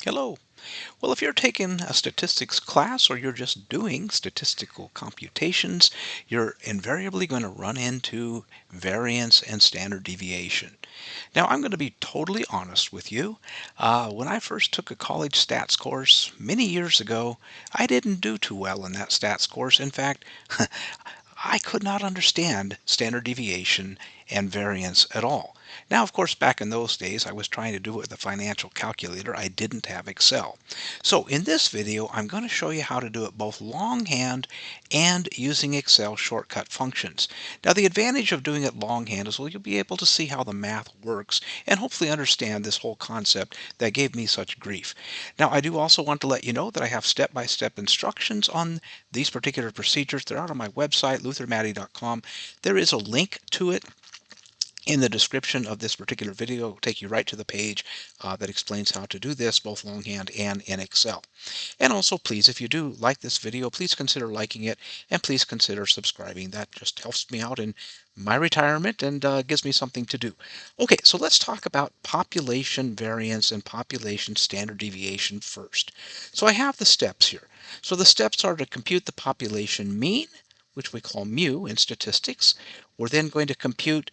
Hello. Well, if you're taking a statistics class or you're just doing statistical computations, you're invariably going to run into variance and standard deviation. Now, I'm going to be totally honest with you. When I first took a college stats course many years ago, I didn't do too well in that stats course. In fact, I could not understand standard deviation and variance at all. Now, of course, back in those days, I was trying to do it with a financial calculator. I didn't have Excel. So in this video, I'm going to show you how to do it both longhand and using Excel shortcut functions. Now, the advantage of doing it longhand is, well, you'll be able to see how the math works and hopefully understand this whole concept that gave me such grief. Now, I do also want to let you know that I have step-by-step instructions on these particular procedures. They're out on my website, luthermaddy.com. There is a link to it in the description of this particular video. It'll take you right to the page that explains how to do this both longhand and in Excel. And also, please, if you do like this video, please consider liking it and please consider subscribing. That just helps me out in my retirement and gives me something to do. Okay, so let's talk about population variance and population standard deviation first. So I have the steps here. So the steps are to compute the population mean, which we call mu in statistics. We're then going to compute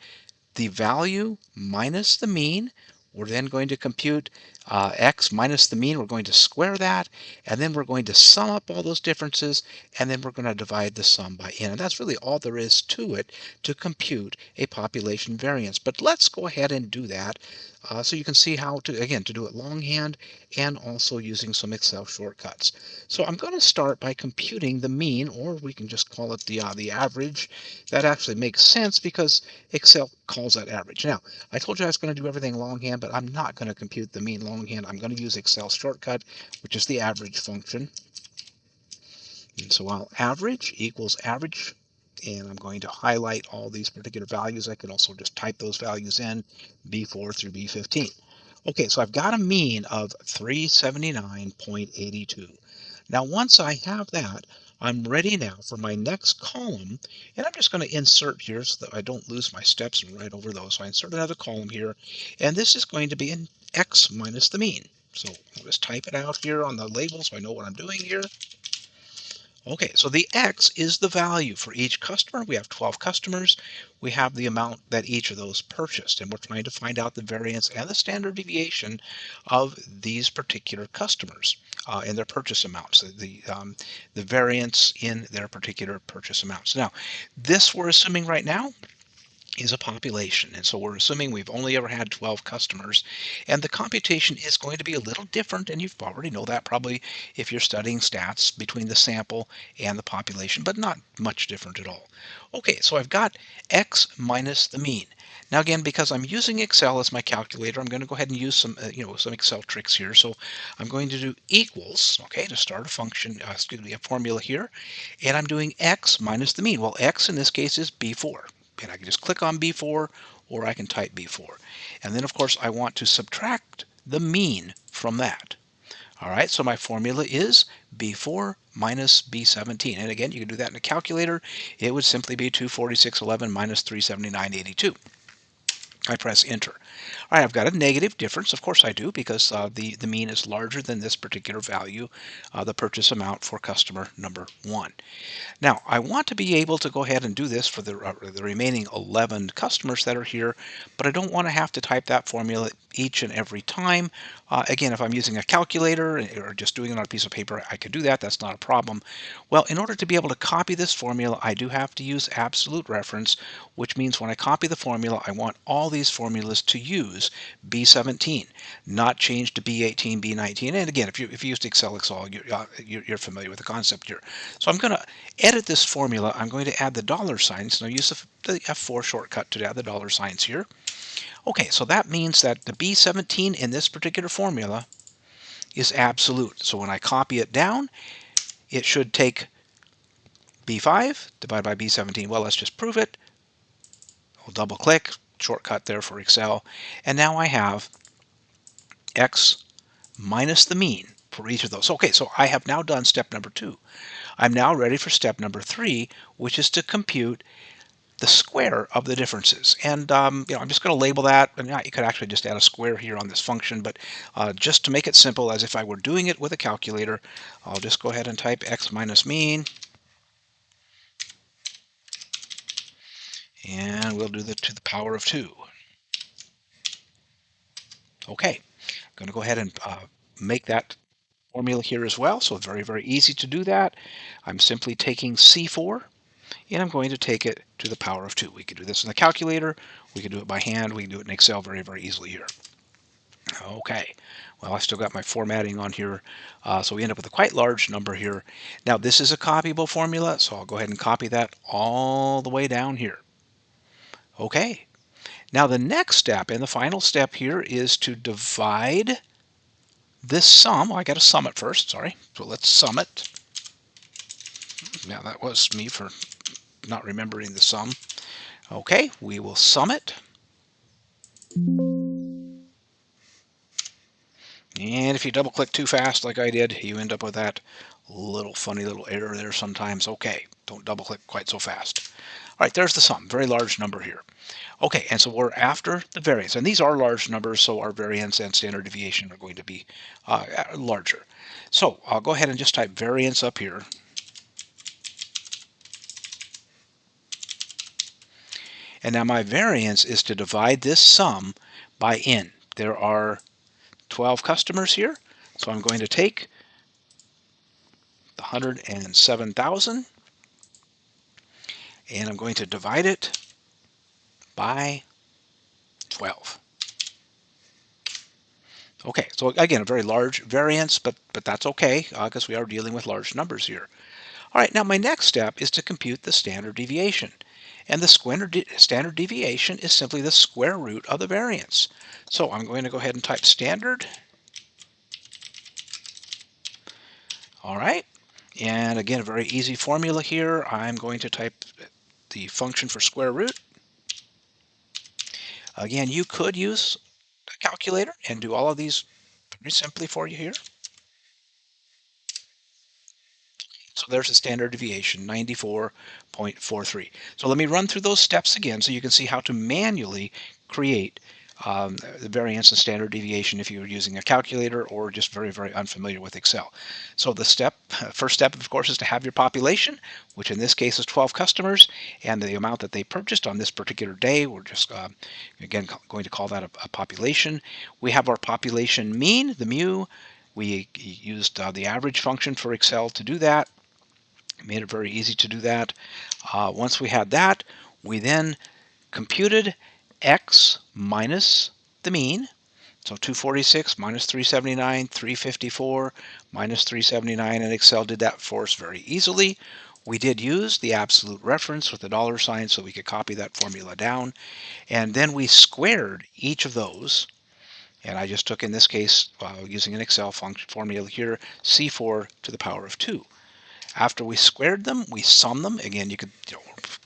the value minus the mean. We're then going to compute x minus the mean. We're going to square that, and then we're going to sum up all those differences, and then we're going to divide the sum by n. And that's really all there is to it to compute a population variance. But let's go ahead and do that so you can see how to, again, to do it longhand and also using some Excel shortcuts. So I'm going to start by computing the mean, or we can just call it the average. That actually makes sense because Excel calls that average. Now, I told you I was going to do everything longhand, but I'm not going to compute the mean longhand. I'm going to use Excel shortcut, which is the average function. And so I'll average equals average, and I'm going to highlight all these particular values. I could also just type those values in, B4 through B15. Okay, so I've got a mean of 379.82. Now, once I have that, I'm ready now for my next column, and I'm just going to insert here so that I don't lose my steps and write over those. So I insert another column here, and this is going to be an x minus the mean. So I'll just type it out here on the label so I know what I'm doing here. Okay, so the X is the value for each customer. We have 12 customers. We have the amount that each of those purchased, and we're trying to find out the variance and the standard deviation of these particular customers and their purchase amounts, the variance in their particular purchase amounts. Now, this we're assuming right now is a population. And so we're assuming we've only ever had 12 customers, and the computation is going to be a little different, and you've already know that probably if you're studying stats between the sample and the population, but not much different at all. Okay, so I've got x minus the mean. Now again, because I'm using Excel as my calculator, I'm going to go ahead and use some, some Excel tricks here. So I'm going to do equals, okay, to start a function, a formula here, and I'm doing x minus the mean. Well, x in this case is B4. And I can just click on B4 or I can type B4. And then of course I want to subtract the mean from that. All right, so my formula is B4 minus B17. And again, you can do that in a calculator. It would simply be 246.11 minus 379.82. I press enter. All right, I've got a negative difference. Of course I do, because the mean is larger than this particular value, the purchase amount for customer number 1. Now, I want to be able to go ahead and do this for the remaining 11 customers that are here, but I don't want to have to type that formula each and every time. Again, if I'm using a calculator or just doing it on a piece of paper, I could do that. That's not a problem. Well, in order to be able to copy this formula, I do have to use absolute reference, which means when I copy the formula, I want all these formulas to use B17, not change to B18, B19. And again, if you used Excel, you're familiar with the concept here. So I'm going to edit this formula. I'm going to add the dollar signs. Now use the F4 shortcut to add the dollar signs here. Okay, so that means that the B17 in this particular formula is absolute. So when I copy it down, it should take B5 divided by B17. Well, let's just prove it. I'll double click, shortcut there for Excel, and now I have X minus the mean for each of those. Okay, so I have now done step number 2. I'm now ready for step number 3, which is to compute the square of the differences. And I'm just going to label that. And you could actually just add a square here on this function, but just to make it simple, as if I were doing it with a calculator, I'll just go ahead and type x minus mean, and we'll do the to the power of 2. Okay, I'm going to go ahead and make that formula here as well. So very, very easy to do that. I'm simply taking C4, and I'm going to take it to the power of 2. We could do this in the calculator. We could do it by hand. We can do it in Excel very, very easily here. Okay, well, I still got my formatting on here, so we end up with a quite large number here. Now, this is a copyable formula, so I'll go ahead and copy that all the way down here. Okay, now the next step and the final step here is to divide this sum. Well, I got to sum it first, sorry. So let's sum it. Now, that was me for not remembering the sum. Okay, we will sum it. And if you double click too fast like I did, you end up with that little funny little error there sometimes. Okay, don't double click quite so fast. All right, there's the sum, very large number here. Okay, and so we're after the variance, and these are large numbers, so our variance and standard deviation are going to be larger. So I'll go ahead and just type variance up here. And now my variance is to divide this sum by n. There are 12 customers here, so I'm going to take the 107,000 and I'm going to divide it by 12. Okay, so again, a very large variance, but that's okay because we are dealing with large numbers here. All right, now my next step is to compute the standard deviation. And the standard deviation is simply the square root of the variance. So I'm going to go ahead and type standard. All right, and again, a very easy formula here. I'm going to type the function for square root. Again, you could use a calculator and do all of these pretty simply for you here. So there's the standard deviation, 94.43. So let me run through those steps again so you can see how to manually create the variance and standard deviation if you're using a calculator or just very, very unfamiliar with Excel. So the first step, of course, is to have your population, which in this case is 12 customers, and the amount that they purchased on this particular day. We're just, again, going to call that a population. We have our population mean, the mu. We used the average function for Excel to do that. Made it very easy to do that. Once we had that, we then computed x minus the mean. So 246 minus 379, 354 minus 379, and Excel did that for us very easily. We did use the absolute reference with the dollar sign so we could copy that formula down. And then we squared each of those. And I just took, in this case, using an Excel function formula here, C4 to the power of 2. After we squared them, we summed them. Again, you could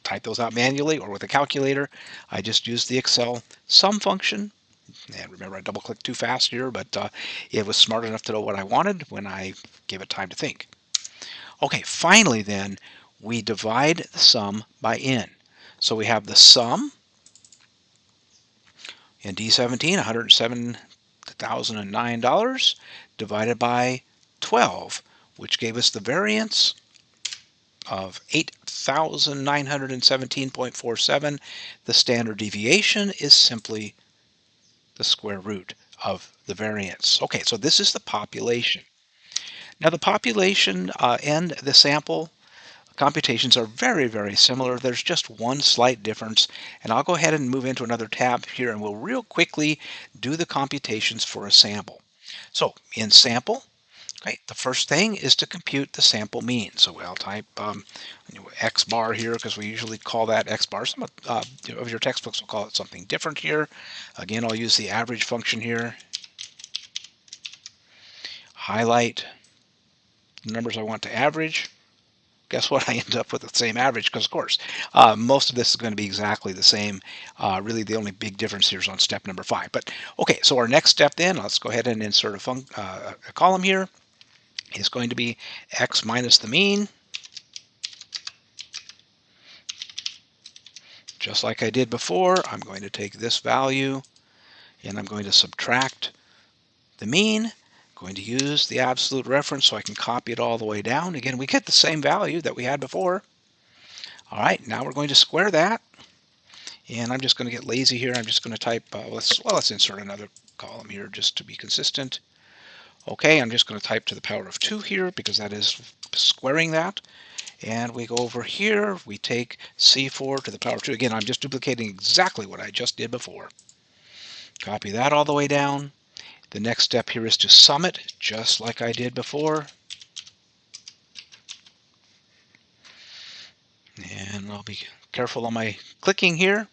type those out manually or with a calculator. I just used the Excel sum function. And remember, I double clicked too fast here, but it was smart enough to know what I wanted when I gave it time to think. Okay, finally then, we divide the sum by n. So we have the sum in D17, $107,009 divided by 12, which gave us the variance of 8,917.47. The standard deviation is simply the square root of the variance. Okay, so this is the population. Now the population and the sample computations are very, very similar. There's just one slight difference, and I'll go ahead and move into another tab here, and we'll real quickly do the computations for a sample. So in sample, okay, the first thing is to compute the sample mean. So I'll type X bar here because we usually call that X bar. Some of your textbooks will call it something different here. Again, I'll use the average function here. Highlight the numbers I want to average. Guess what? I end up with the same average because, of course, most of this is going to be exactly the same. Really, the only big difference here is on step number 5. But okay, so our next step then, let's go ahead and insert a column here. Is going to be X minus the mean just like I did before, I'm going to take this value and I'm going to subtract the mean. Going to use the absolute reference so I can copy it all the way down. Again, we get the same value that we had before. All right, now we're going to square that. And I'm just going to get lazy here. I'm just going to type, let's insert another column here just to be consistent. Okay, I'm just going to type to the power of 2 here because that is squaring that. And we go over here, we take C4 to the power of 2. Again, I'm just duplicating exactly what I just did before. Copy that all the way down. The next step here is to sum it, just like I did before. And I'll be careful on my clicking here.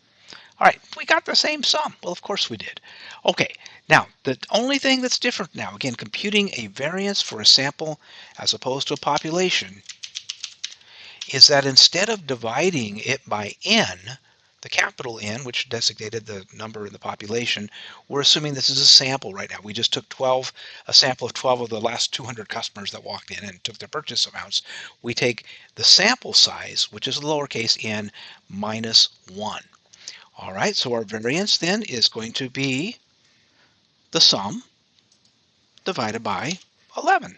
All right, we got the same sum. Well, of course we did. Okay, now the only thing that's different now, again, computing a variance for a sample as opposed to a population, is that instead of dividing it by n, the capital N, which designated the number in the population, we're assuming this is a sample right now. We just took a sample of 12 of the last 200 customers that walked in and took their purchase amounts. We take the sample size, which is lowercase n, minus 1. All right, so our variance then is going to be the sum divided by 11.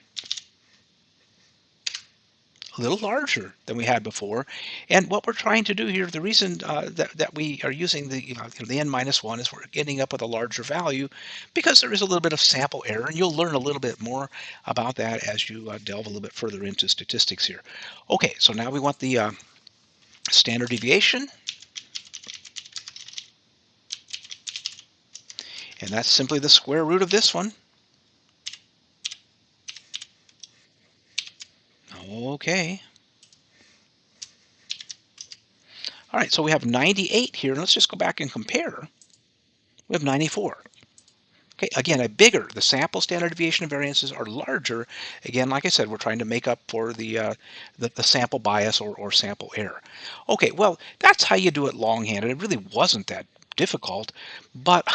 A little larger than we had before. And what we're trying to do here, the reason that we are using the n minus 1 is we're getting up with a larger value because there is a little bit of sample error, and you'll learn a little bit more about that as you delve a little bit further into statistics here. Okay, so now we want the standard deviation, and that's simply the square root of this one. Okay. All right, so we have 98 here. Let's just go back and compare. We have 94. Okay, again, the sample standard deviation and variances are larger. Again, like I said, we're trying to make up for the sample bias or sample error. Okay, well, that's how you do it longhand. It really wasn't that difficult, but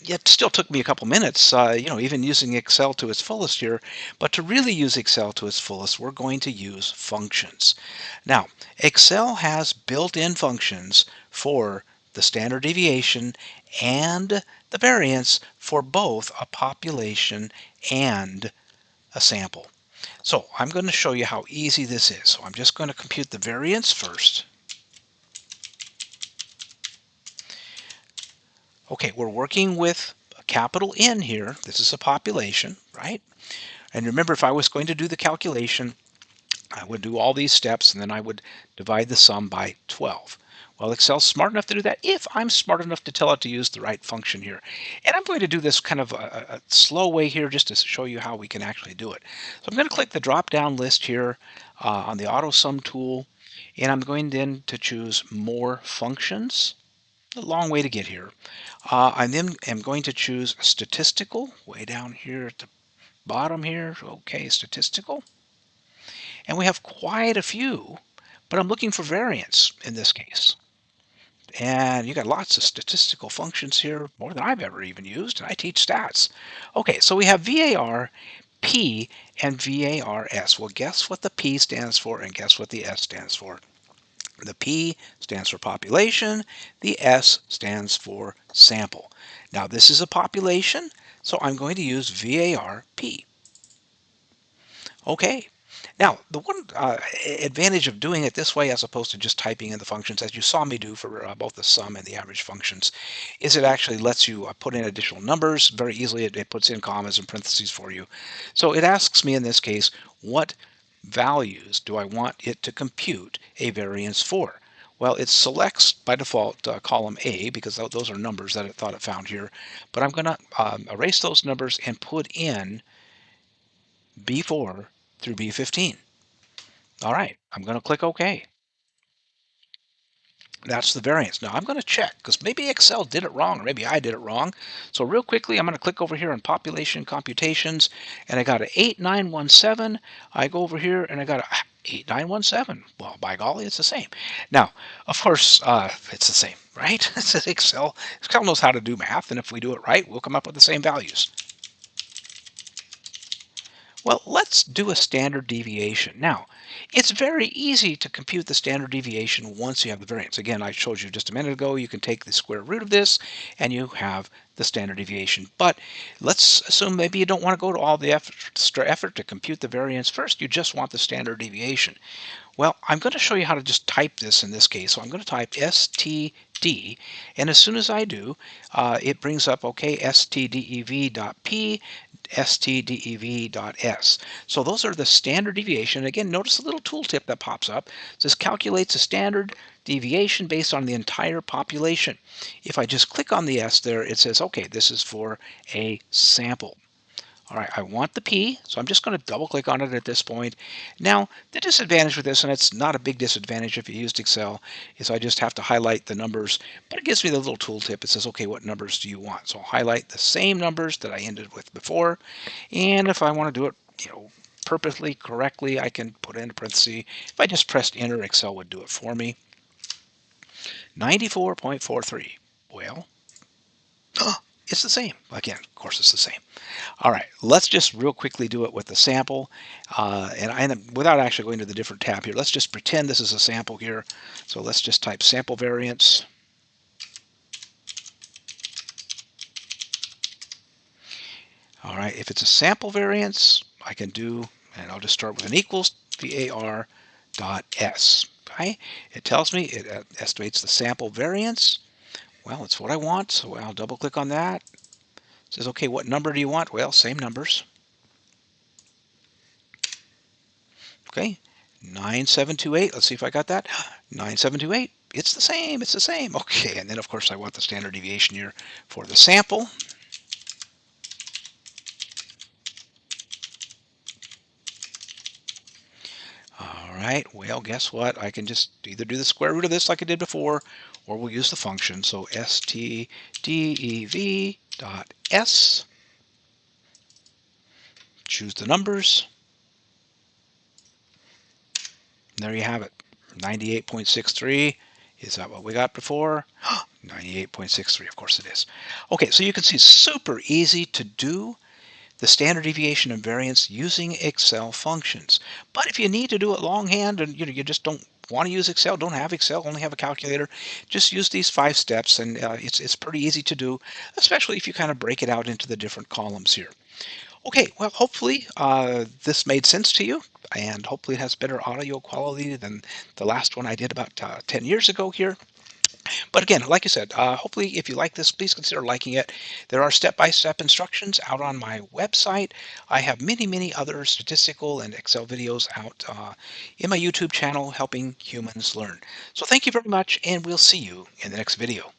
it still took me a couple minutes, even using Excel to its fullest here. But to really use Excel to its fullest, we're going to use functions. Now, Excel has built-in functions for the standard deviation and the variance for both a population and a sample. So I'm going to show you how easy this is. So I'm just going to compute the variance first. Okay, we're working with a capital N here. This is a population, right? And remember, if I was going to do the calculation, I would do all these steps, and then I would divide the sum by 12. Well, Excel's smart enough to do that if I'm smart enough to tell it to use the right function here. And I'm going to do this kind of a slow way here just to show you how we can actually do it. So I'm going to click the drop-down list here on the auto sum tool, and I'm going then to choose more functions. A long way to get here. I then am going to choose statistical way down here at the bottom here. Okay, statistical. And we have quite a few, but I'm looking for variance in this case. And you got lots of statistical functions here, more than I've ever even used, and I teach stats. Okay, so we have VAR, P, and VARS. Well, guess what the P stands for, and guess what the S stands for? The P stands for population, the S stands for sample. Now this is a population, so I'm going to use VARP. Okay. Now, the one advantage of doing it this way as opposed to just typing in the functions, as you saw me do for both the sum and the average functions, is it actually lets you put in additional numbers very easily. It puts in commas and parentheses for you. So it asks me in this case, what values do I want it to compute a variance for? Well, it selects by default column A because those are numbers that it thought it found here. But I'm going to erase those numbers and put in B4 through B15. All right, I'm going to click OK. That's the variance. Now I'm going to check because maybe Excel did it wrong or maybe I did it wrong. So real quickly, I'm going to click over here on population computations and I got an 8917. I go over here and I got a 8917. Well, by golly, it's the same. Now, of course, it's the same, right? Excel knows how to do math, and if we do it right, we'll come up with the same values. Well, let's do a standard deviation. Now, it's very easy to compute the standard deviation once you have the variance. Again, I showed you just a minute ago, you can take the square root of this and you have the standard deviation. But let's assume maybe you don't want to go to all the extra effort to compute the variance first. You just want the standard deviation. Well, I'm going to show you how to just type this in this case. So I'm going to type std, and as soon as I do, it brings up, okay, stdev.p, stdev.s. So those are the standard deviation. Again, notice the little tooltip that pops up. It says calculates a standard deviation based on the entire population. If I just click on the S there, it says, okay, this is for a sample. All right, I want the P, so I'm just going to double click on it at this point. Now, the disadvantage with this, and it's not a big disadvantage if you used Excel, is I just have to highlight the numbers, but it gives me the little tooltip. It says, okay, what numbers do you want? So I'll highlight the same numbers that I ended with before, and if I want to do it, perfectly correctly, I can put in a parenthesis. If I just pressed enter, Excel would do it for me. 94.43. Well, it's the same. Again, of course, it's the same. All right, let's just real quickly do it with the sample. Without actually going to the different tab here, let's just pretend this is a sample here. So let's just type sample variance. All right, if it's a sample variance, I can do, and I'll just start with an equals var dot s. Okay, it tells me it estimates the sample variance. Well, it's what I want, so I'll double click on that. It says, okay, what number do you want? Well, same numbers. Okay, 9728. Let's see if I got that. 9728. It's the same. It's the same. Okay, and then of course I want the standard deviation here for the sample. All right, well, guess what? I can just either do the square root of this like I did before, or we'll use the function. So stdev.s, choose the numbers. And there you have it. 98.63. Is that what we got before? 98.63, of course it is. Okay, so you can see super easy to do the standard deviation and variance using Excel functions. But if you need to do it longhand and you just don't want to use Excel, don't have Excel, only have a calculator, just use these 5 steps, and it's pretty easy to do, especially if you kind of break it out into the different columns here. Okay, well, hopefully this made sense to you, and hopefully it has better audio quality than the last one I did about 10 years ago here. But again, like I said, hopefully if you like this, please consider liking it. There are step-by-step instructions out on my website. I have many, many other statistical and Excel videos out in my YouTube channel helping humans learn. So thank you very much, and we'll see you in the next video.